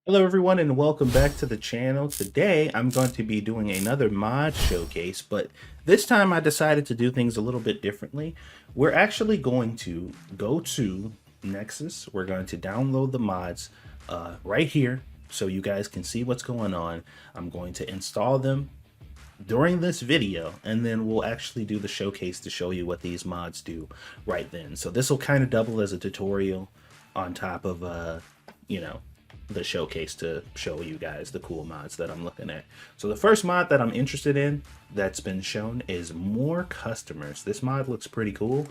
Hello everyone and welcome back to the channel. Today I'm going to be doing another mod showcase, but this time I decided to do things a little bit differently. We're actually going to go to Nexus. We're going to download the mods right here so you guys can see what's going on. I'm going to install them during this video, and then we'll actually do the showcase to show you what these mods do right then. So this will kind of double as a tutorial on top of you know, the showcase to show you guys the cool mods that I'm looking at. So the first mod that I'm interested in that's been shown is more customers. This mod looks pretty cool.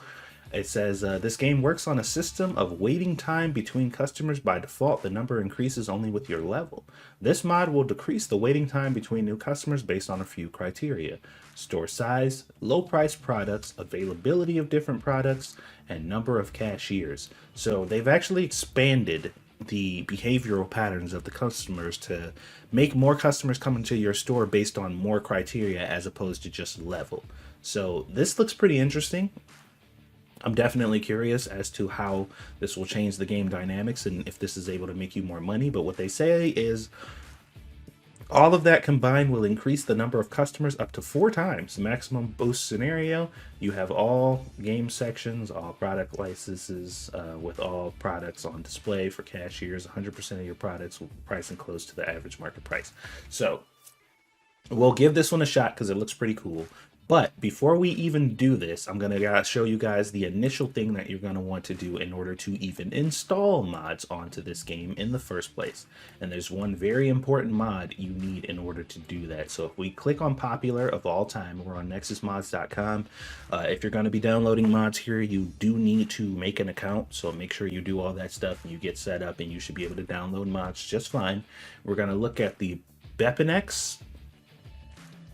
It says this game works on a system of waiting time between customers. By default, the number increases only with your level. This mod will decrease the waiting time between new customers based on a few criteria: store size, low price products, availability of different products, and number of cashiers. So they've actually expanded the behavioral patterns of the customers to make more customers come into your store based on more criteria as opposed to just level. So this looks pretty interesting. I'm definitely curious as to how this will change the game dynamics and if this is able to make you more money. But what they say is all of that combined will increase the number of customers up to 4 times. Maximum boost scenario. You have all game sections, all product licenses with all products on display for cashiers. 100% of your products will pricing close to the average market price. So we'll give this one a shot because it looks pretty cool. But before we even do this, I'm going to show you guys the initial thing that you're going to want to do in order to even install mods onto this game in the first place. And there's one very important mod you need in order to do that. So if we click on popular of all time, we're on nexusmods.com. If you're going to be downloading mods here, you do need to make an account. So make sure you do all that stuff and you get set up and you should be able to download mods just fine. We're going to look at the Bepinex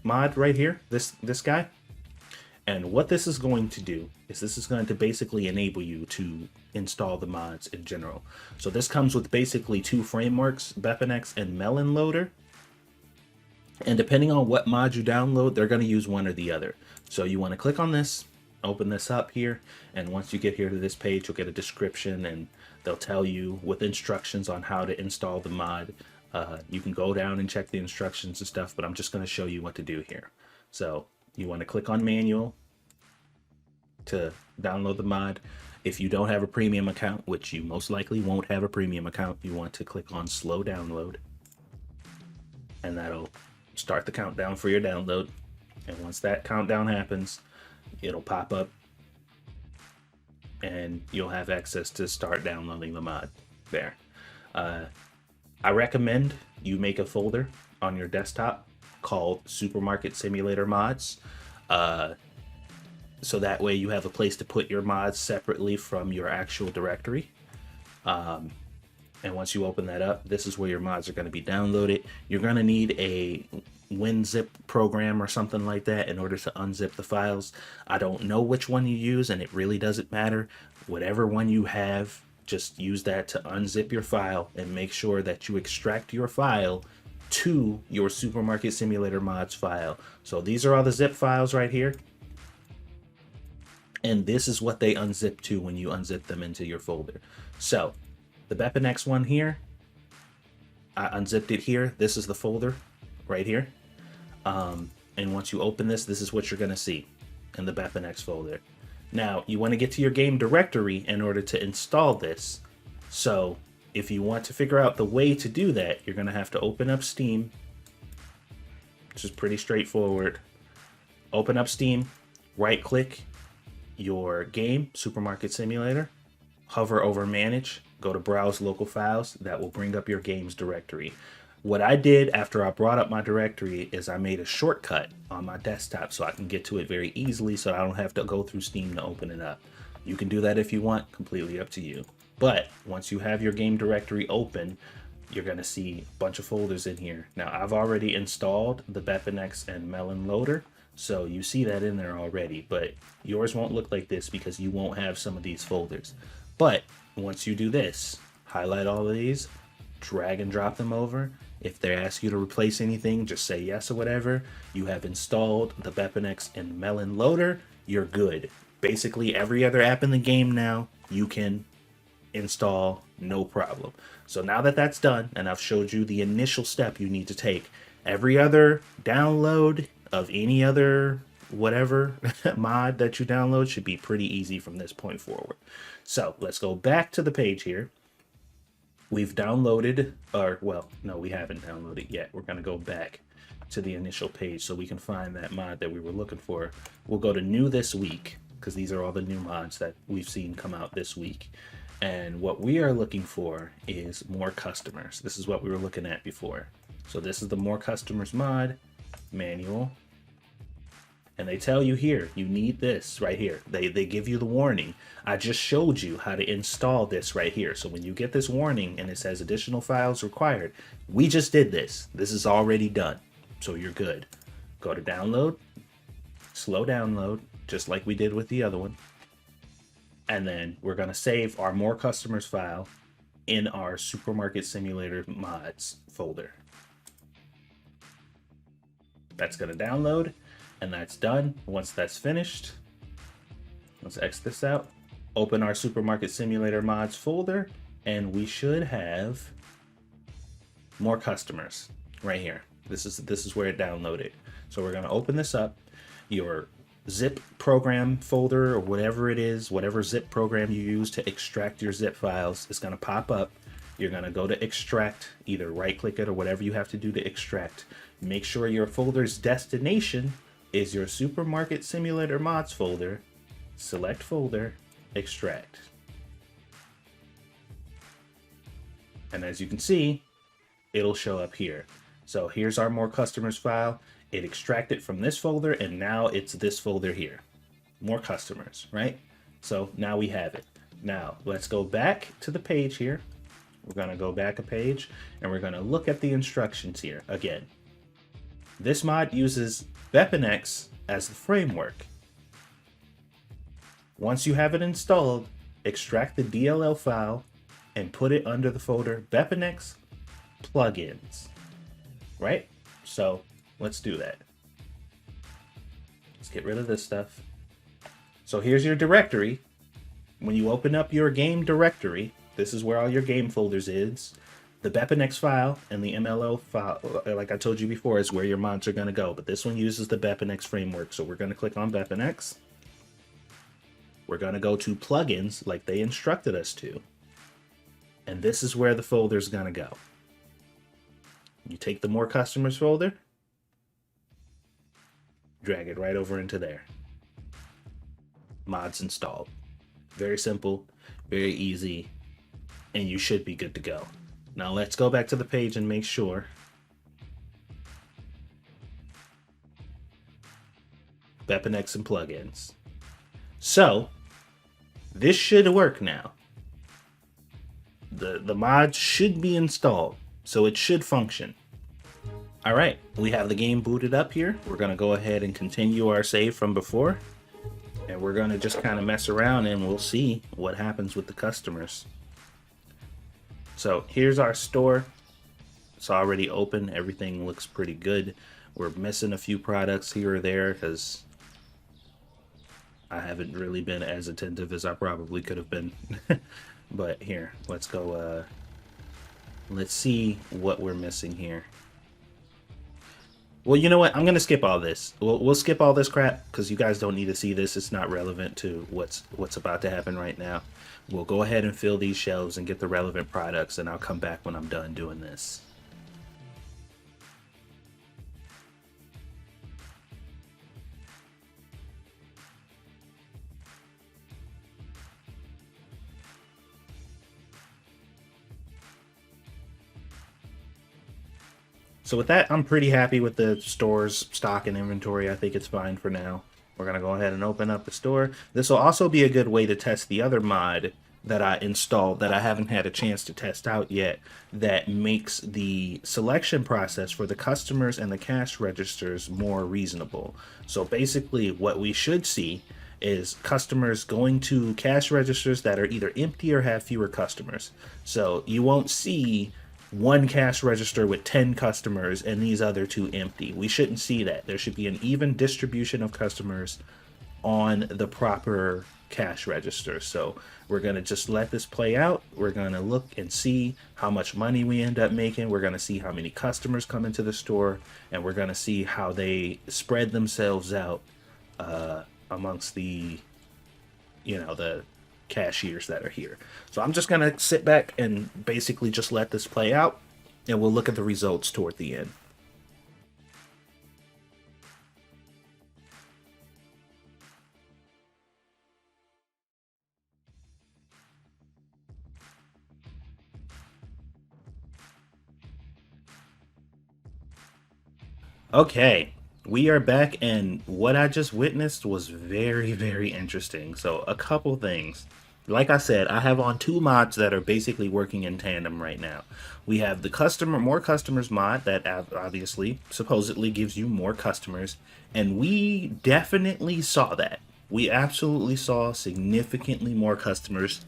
mod right here, this guy. And what this is going to do is this is going to basically enable you to install the mods in general. So this comes with basically 2 frameworks, Bepinex and Melon Loader. And depending on what mod you download, they're going to use one or the other. So you want to click on this, open this up here, and once you get here to this page, you'll get a description and they'll tell you with instructions on how to install the mod. You can go down and check the instructions and stuff, but I'm just going to show you what to do here. So you want to click on manual to download the mod. If you don't have a premium account, which you most likely won't have a premium account, you want to click on slow download, and that'll start the countdown for your download. And once that countdown happens, it'll pop up and you'll have access to start downloading the mod there. I recommend you make a folder on your desktop called Supermarket Simulator Mods. So that way you have a place to put your mods separately from your actual directory. And once you open that up, this is where your mods are going to be downloaded. You're going to need a WinZip program or something like that in order to unzip the files. I don't know which one you use, and it really doesn't matter. Whatever one you have, just use that to unzip your file and make sure that you extract your file to your Supermarket Simulator Mods file. So these are all the zip files right here. And this is what they unzip to when you unzip them into your folder. So the Bepinex one here, I unzipped it here. This is the folder right here. And once you open this, this is what you're going to see in the Bepinex folder. Now, you want to get to your game directory in order to install this. So if you want to figure out the way to do that, you're going to have to open up Steam, which is pretty straightforward. Open up Steam, right click your game, Supermarket Simulator, hover over Manage, go to Browse Local Files. That will bring up your game's directory. What I did after I brought up my directory is I made a shortcut on my desktop so I can get to it very easily so I don't have to go through Steam to open it up. You can do that if you want, completely up to you. But once you have your game directory open, you're going to see a bunch of folders in here. Now, I've already installed the Bepinex and Melon Loader, so you see that in there already, but yours won't look like this because you won't have some of these folders. But once you do this, highlight all of these, drag and drop them over. If they ask you to replace anything, just say yes or whatever. You have installed the Bepinex and Melon Loader. You're good. Basically, every other app in the game now, you can install, no problem. So now that that's done, and I've showed you the initial step you need to take, every other download of any other whatever mod that you download should be pretty easy from this point forward. So let's go back to the page here. We've downloaded, or well, no, we haven't downloaded yet. We're going to go back to the initial page so we can find that mod that we were looking for. We'll go to new this week, because these are all the new mods that we've seen come out this week. And what we are looking for is more customers. This is what we were looking at before. So this is the more customers mod manual. And they tell you here, you need this right here. They give you the warning. I just showed you how to install this right here. So when you get this warning and it says additional files required, we just did this. This is already done. So you're good. Go to download, slow download, just like we did with the other one. And then we're going to save our more customers file in our Supermarket Simulator mods folder. That's going to download. And that's done. Once that's finished, let's X this out. Open our Supermarket Simulator mods folder, and we should have more customers right here. This is where it downloaded. So we're going to open this up. Your zip program folder or whatever it is, whatever zip program you use to extract your zip files, is going to pop up. You're going to go to extract, either right click it or whatever you have to do to extract. Make sure your folder's destination is your Supermarket Simulator mods folder. Select folder, extract. And as you can see, it'll show up here. So here's our more customers file. It extracted from this folder, and now it's this folder here. More customers, right? So now we have it. Now let's go back to the page here. We're going to go back a page, and we're going to look at the instructions here again. This mod uses BepInEx as the framework. Once you have it installed, extract the DLL file and put it under the folder BepInEx plugins. Right? So let's do that. Let's get rid of this stuff. So here's your directory. When you open up your game directory, this is where all your game folders is. The BepInEx file and the MLO file, like I told you before, is where your mods are going to go. But this one uses the BepInEx framework. So we're going to click on BepInEx. We're going to go to plugins like they instructed us to. And this is where the folder is going to go. You take the more customers folder, drag it right over into there. Mods installed. Very simple, very easy, and you should be good to go. Now let's go back to the page and make sure. BepInEx and plugins. So this should work now. The mod should be installed, so it should function. All right, we have the game booted up here. We're going to go ahead and continue our save from before, and we're going to just kind of mess around and we'll see what happens with the customers. So here's our store. It's already open. Everything looks pretty good. We're missing a few products here or there because I haven't really been as attentive as I probably could have been. But here, let's go. Let's see what we're missing here. Well, you know what? I'm going to skip all this. We'll skip all this crap because you guys don't need to see this. It's not relevant to what's about to happen right now. We'll go ahead and fill these shelves and get the relevant products, and I'll come back when I'm done doing this. So with that, I'm pretty happy with the store's stock and inventory. I think it's fine for now. We're going to go ahead and open up the store. This will also be a good way to test the other mod that I installed that I haven't had a chance to test out yet, that makes the selection process for the customers and the cash registers more reasonable. So basically what we should see is customers going to cash registers that are either empty or have fewer customers. So you won't see one cash register with 10 customers and these other two empty. We shouldn't see that. There should be an even distribution of customers on the proper cash register. So we're going to just let this play out. We're going to look and see how much money we end up making. We're going to see how many customers come into the store, and we're going to see how they spread themselves out amongst the, the cashiers that are here. So I'm just going to sit back and basically just let this play out, and we'll look at the results toward the end. Okay, we are back, and what I just witnessed was very, very interesting. So, a couple things. Like I said, I have on two mods that are basically working in tandem right now. We have the more customers mod that obviously, supposedly gives you more customers, and we definitely saw that. We absolutely saw significantly more customers,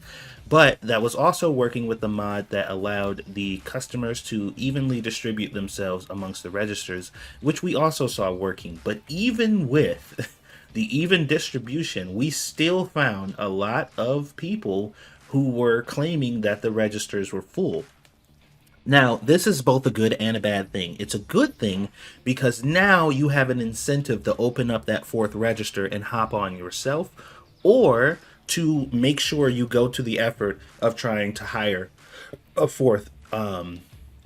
but that was also working with the mod that allowed the customers to evenly distribute themselves amongst the registers, which we also saw working. But even with the even distribution, we still found a lot of people who were claiming that the registers were full. Now, this is both a good and a bad thing. It's a good thing because now you have an incentive to open up that fourth register and hop on yourself, or to make sure you go to the effort of trying to hire a fourth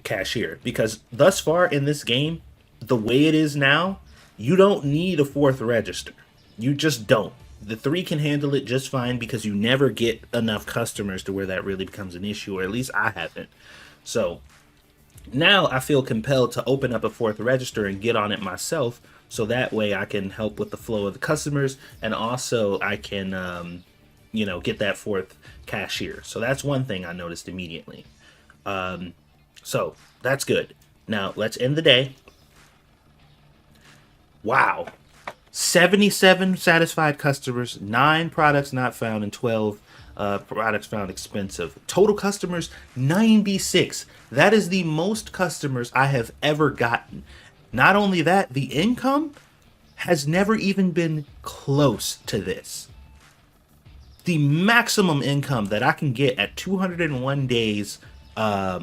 cashier. Because thus far in this game, the way it is now, you don't need a fourth register. You just don't. The three can handle it just fine because you never get enough customers to where that really becomes an issue, or at least I haven't. So now I feel compelled to open up a fourth register and get on it myself, so that way I can help with the flow of the customers, and also I can, get that fourth cashier. So that's one thing I noticed immediately. So that's good. Now let's end the day. Wow. 77 satisfied customers, 9 products not found, and 12 products found expensive. Total customers, 96. That is the most customers I have ever gotten. Not only that, the income has never even been close to this. The maximum income that I can get at 201 days at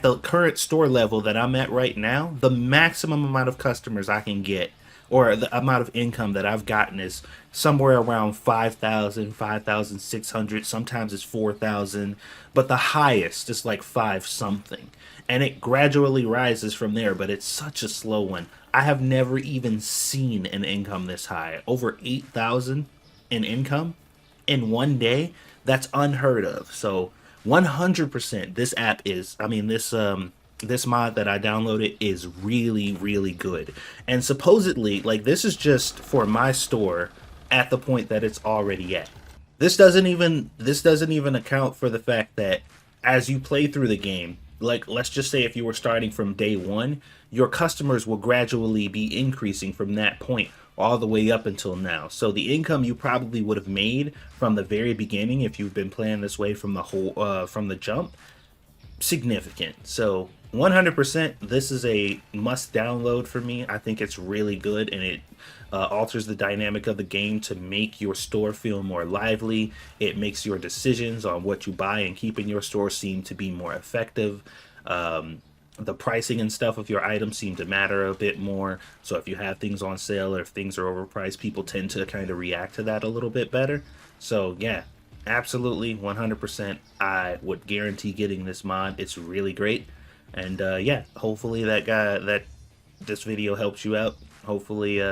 the current store level that I'm at right now, the maximum amount of customers I can get, or the amount of income that I've gotten, is somewhere around 5,000, 5,600. Sometimes it's 4,000, but the highest is like 5 something. And it gradually rises from there, but it's such a slow one. I have never even seen an income this high. Over 8,000 in income in one day. That's unheard of. So 100%, this app is, this mod that I downloaded is really, really good. And supposedly, like, this is just for my store at the point that it's already at. This doesn't even account for the fact that as you play through the game, like, let's just say if you were starting from day 1, your customers will gradually be increasing from that point all the way up until now. So the income you probably would have made from the very beginning, if you've been playing this way from the jump, significant. So 100%, this is a must download for me. I think it's really good, and it alters the dynamic of the game to make your store feel more lively. It makes your decisions on what you buy and keep in your store seem to be more effective. The pricing and stuff of your items seem to matter a bit more. So if you have things on sale or if things are overpriced, people tend to kind of react to that a little bit better. So yeah, absolutely 100%. I would guarantee getting this mod. It's really great. And yeah, hopefully that this video helps you out. Hopefully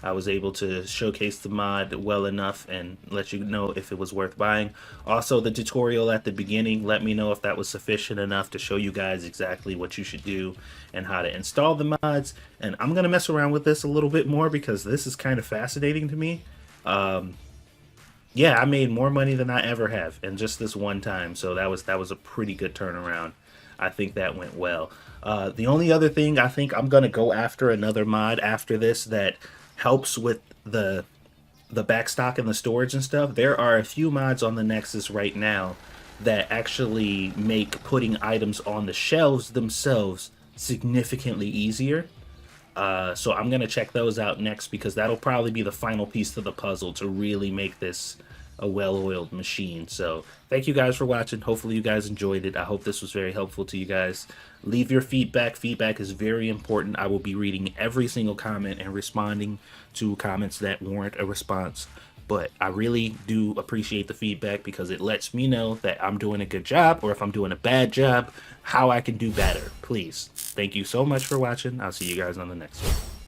I was able to showcase the mod well enough and let you know if it was worth buying. Also, the tutorial at the beginning, let me know if that was sufficient enough to show you guys exactly what you should do and how to install the mods. And I'm going to mess around with this a little bit more because this is kind of fascinating to me. Yeah, I made more money than I ever have in just this one time, so that was a pretty good turnaround. I think that went well. The only other thing, I think I'm gonna go after another mod after this that helps with the backstock and the storage and stuff. There are a few mods on the Nexus right now that actually make putting items on the shelves themselves significantly easier. So I'm going to check those out next because that'll probably be the final piece to the puzzle to really make this a well-oiled machine. So thank you guys for watching. Hopefully you guys enjoyed it. I hope this was very helpful to you guys. Leave your feedback. Feedback is very important. I will be reading every single comment and responding to comments that warrant a response. But I really do appreciate the feedback because it lets me know that I'm doing a good job, or if I'm doing a bad job, how I can do better. Please. Thank you so much for watching. I'll see you guys on the next one.